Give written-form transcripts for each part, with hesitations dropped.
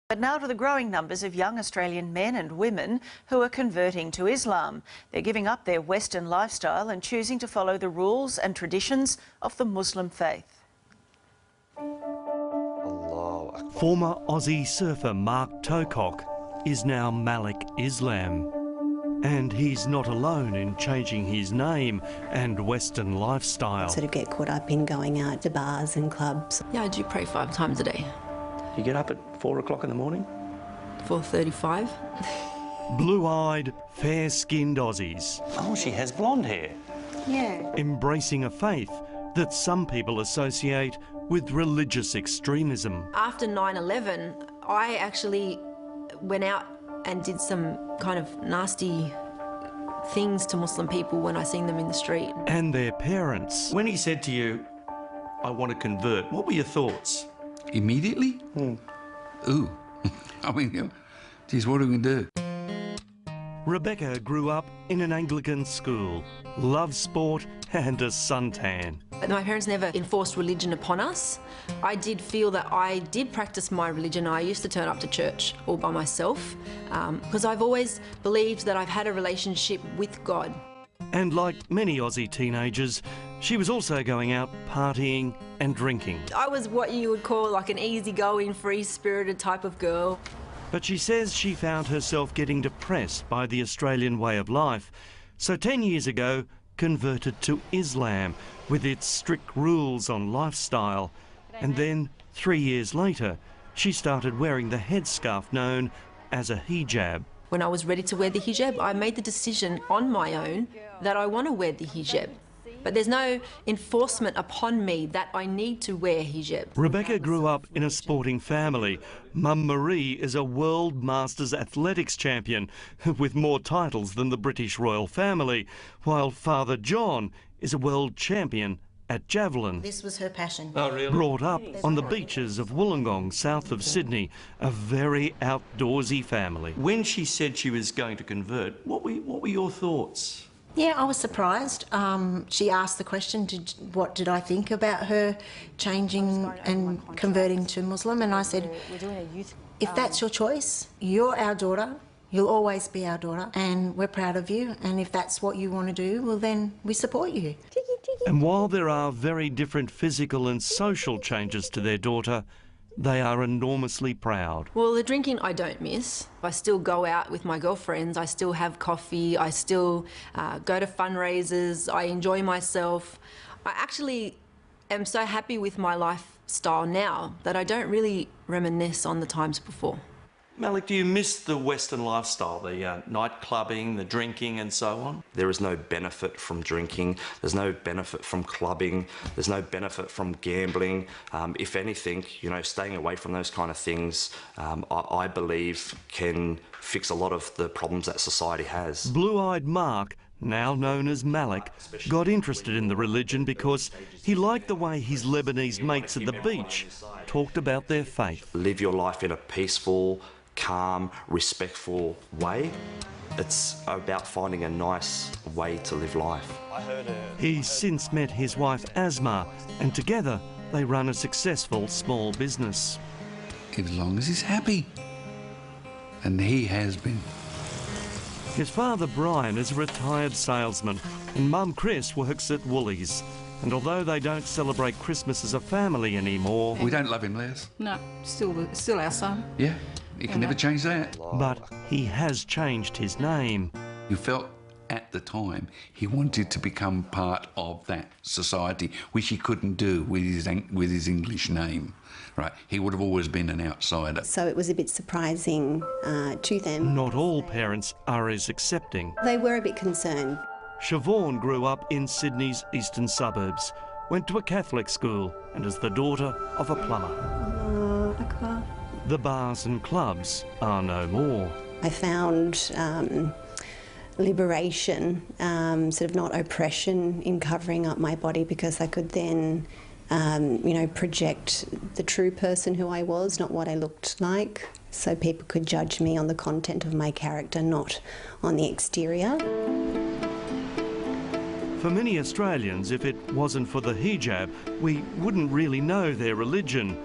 But now to the growing numbers of young Australian men and women who are converting to Islam. They're giving up their Western lifestyle and choosing to follow the rules and traditions of the Muslim faith. Former Aussie surfer Mark Tocock is now Malik Islam. And he's not alone in changing his name and Western lifestyle. Sort of get caught up in going out to bars and clubs. Yeah, I do pray 5 times a day. You get up at 4 o'clock in the morning? 4:35. Blue-eyed, fair-skinned Aussies. Oh, she has blonde hair. Yeah. Embracing a faith that some people associate with religious extremism. After 9/11, I actually went out and did some kind of nasty things to Muslim people when I seen them in the street. And their parents. When he said to you, I want to convert, what were your thoughts? Immediately? Ooh. I mean, geez, what are we going to do? Rebecca grew up in an Anglican school, loved sport and a suntan. But my parents never enforced religion upon us. I did feel that I did practice my religion. I used to turn up to church all by myself because I've always believed that I've had a relationship with God. And like many Aussie teenagers, she was also going out partying and drinking. I was what you would call like an easygoing, free-spirited type of girl. But she says she found herself getting depressed by the Australian way of life. So 10 years ago, converted to Islam with its strict rules on lifestyle. And then 3 years later, she started wearing the headscarf known as a hijab. When I was ready to wear the hijab, I made the decision on my own that I want to wear the hijab. But there's no enforcement upon me that I need to wear hijab. Rebecca grew up in a sporting family. Mum Marie is a World Masters athletics champion with more titles than the British royal family, while Father John is a world champion at javelin. This was her passion. Oh, really? Brought up on the beaches of Wollongong, south of Sydney, a very outdoorsy family. When she said she was going to convert, what were your thoughts? Yeah, I was surprised. She asked the question, what did I think about her changing and converting to Muslim? And I said, if that's your choice, you're our daughter, you'll always be our daughter, and we're proud of you. And if that's what you want to do, well, then we support you. And while there are very different physical and social changes to their daughter, they are enormously proud. Well, the drinking I don't miss. I still go out with my girlfriends, I still have coffee, I still go to fundraisers, I enjoy myself. I actually am so happy with my lifestyle now that I don't really reminisce on the times before. Malik, do you miss the Western lifestyle, the night clubbing, the drinking and so on? There is no benefit from drinking, there's no benefit from clubbing, there's no benefit from gambling. If anything, you know, staying away from those kind of things, I believe can fix a lot of the problems that society has. Blue-eyed Mark, now known as Malik, got interested in the religion because he liked the way his Lebanese mates at the beach talked about their faith. Live your life in a peaceful, calm, respectful way. It's about finding a nice way to live life. He's since met his wife Asma, and together they run a successful small business. As long as he's happy. And he has been. His father Brian is a retired salesman and Mum Chris works at Woolies. And although they don't celebrate Christmas as a family anymore... We don't love him, Les. No, still our son. Yeah, you can never change that. But he has changed his name. You felt at the time he wanted to become part of that society, which he couldn't do with his English name. Right, he would have always been an outsider. So it was a bit surprising to them. Not all parents are as accepting. They were a bit concerned. Siobhan grew up in Sydney's eastern suburbs, went to a Catholic school and is the daughter of a plumber. The bars and clubs are no more. I found liberation, sort of not oppression in covering up my body, because I could then you know, project the true person who I was, not what I looked like, so people could judge me on the content of my character, not on the exterior. For many Australians, if it wasn't for the hijab, we wouldn't really know their religion.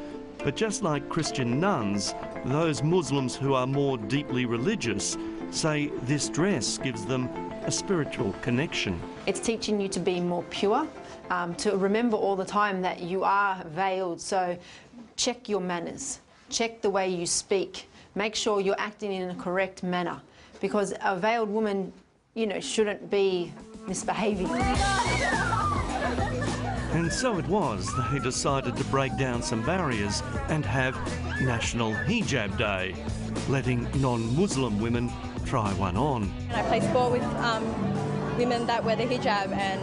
But just like Christian nuns, those Muslims who are more deeply religious say this dress gives them a spiritual connection. It's teaching you to be more pure, to remember all the time that you are veiled, so check your manners, check the way you speak, make sure you're acting in a correct manner, because a veiled woman, you know, shouldn't be misbehaving. And so it was they decided to break down some barriers and have National Hijab Day, letting non-Muslim women try one on. I play sport with women that wear the hijab, and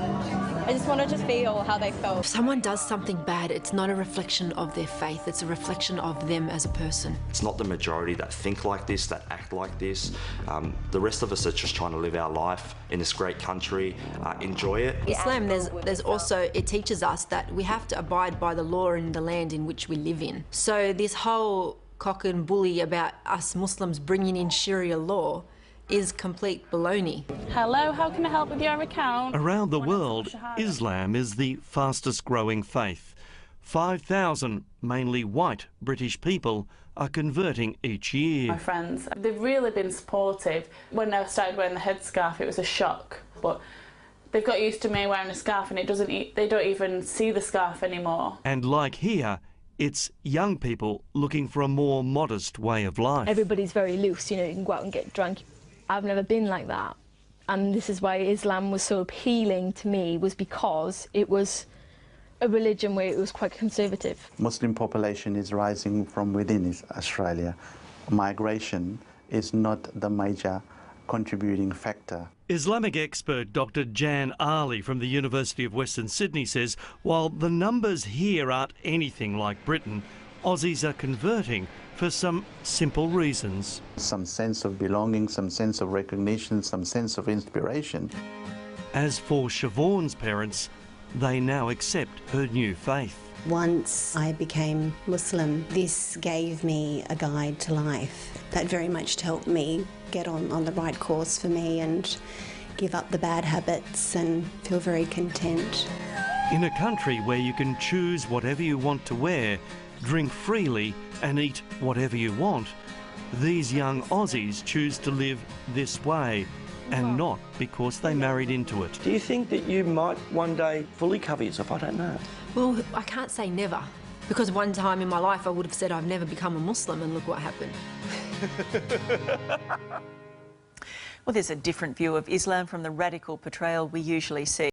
I just wanted to feel how they felt. If someone does something bad, it's not a reflection of their faith, it's a reflection of them as a person. It's not the majority that think like this, that act like this. The rest of us are just trying to live our life in this great country, enjoy it. Islam, there's also, it teaches us that we have to abide by the law in the land in which we live in. So this whole cock and bully about us Muslims bringing in Sharia law is complete baloney. Hello, how can I help with your account? Around the world, Islam is the fastest growing faith. 5,000, mainly white British people, are converting each year. My friends, they've really been supportive. When I started wearing the headscarf, it was a shock, but they've got used to me wearing a scarf, and they don't even see the scarf anymore. And like here, it's young people looking for a more modest way of life. Everybody's very loose, you know, you can go out and get drunk. I've never been like that, and this is why Islam was so appealing to me, was because it was a religion where it was quite conservative. Muslim population is rising from within Australia. Migration is not the major contributing factor. Islamic expert Dr. Jan Ali from the University of Western Sydney says while the numbers here aren't anything like Britain, Aussies are converting for some simple reasons. Some sense of belonging, some sense of recognition, some sense of inspiration. As for Siobhan's parents, they now accept her new faith. Once I became Muslim, this gave me a guide to life. That very much helped me get on the right course for me and give up the bad habits and feel very content. In a country where you can choose whatever you want to wear, drink freely and eat whatever you want, these young Aussies choose to live this way, and not because they married into it. Do you think that you might one day fully cover yourself? I don't know. Well, I can't say never, because one time in my life I would have said I've never become a Muslim, and look what happened. Well, there's a different view of Islam from the radical portrayal we usually see.